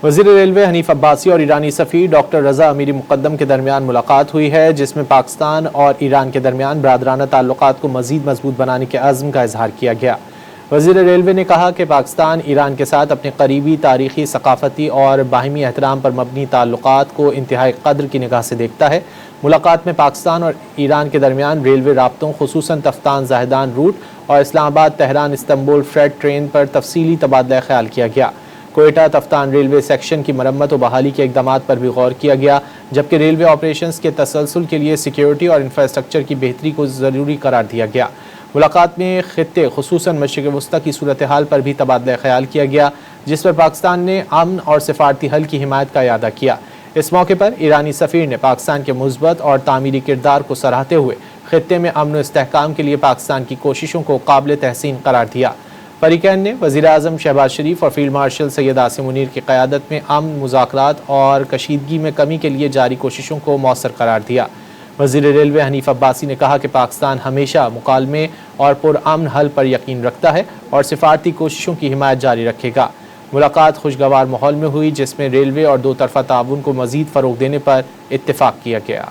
وزیر ریلوے حنیف عباسی اور ایرانی سفیر ڈاکٹر رضا امیری مقدم کے درمیان ملاقات ہوئی ہے، جس میں پاکستان اور ایران کے درمیان برادرانہ تعلقات کو مزید مضبوط بنانے کے عزم کا اظہار کیا گیا۔ وزیر ریلوے نے کہا کہ پاکستان ایران کے ساتھ اپنے قریبی تاریخی، ثقافتی اور باہمی احترام پر مبنی تعلقات کو انتہائی قدر کی نگاہ سے دیکھتا ہے۔ ملاقات میں پاکستان اور ایران کے درمیان ریلوے رابطوں، خصوصاً تفتان زاہدان روٹ اور اسلام آباد تہران استنبول فریٹ ٹرین پر تفصیلی تبادلہ خیال کیا گیا۔ کوئٹہ تفتان ریلوے سیکشن کی مرمت و بحالی کے اقدامات پر بھی غور کیا گیا، جبکہ ریلوے آپریشنز کے تسلسل کے لیے سیکیورٹی اور انفراسٹرکچر کی بہتری کو ضروری قرار دیا گیا۔ ملاقات میں خطے خصوصاً مشرق وسطیٰ کی صورتحال پر بھی تبادلہ خیال کیا گیا، جس پر پاکستان نے امن اور سفارتی حل کی حمایت کا اعادہ کیا۔ اس موقع پر ایرانی سفیر نے پاکستان کے مثبت اور تعمیری کردار کو سراہتے ہوئے خطے میں امن و استحکام کے لیے پاکستان کی کوششوں کو قابل تحسین قرار دیا۔ فریقین نے وزیر اعظم شہباز شریف اور فیلڈ مارشل سید عاصم منیر کی قیادت میں امن، مذاکرات اور کشیدگی میں کمی کے لیے جاری کوششوں کو مؤثر قرار دیا۔ وزیر ریلوے حنیف عباسی نے کہا کہ پاکستان ہمیشہ مکالمے اور پرامن حل پر یقین رکھتا ہے اور سفارتی کوششوں کی حمایت جاری رکھے گا۔ ملاقات خوشگوار ماحول میں ہوئی، جس میں ریلوے اور دو طرفہ تعاون کو مزید فروغ دینے پر اتفاق کیا گیا۔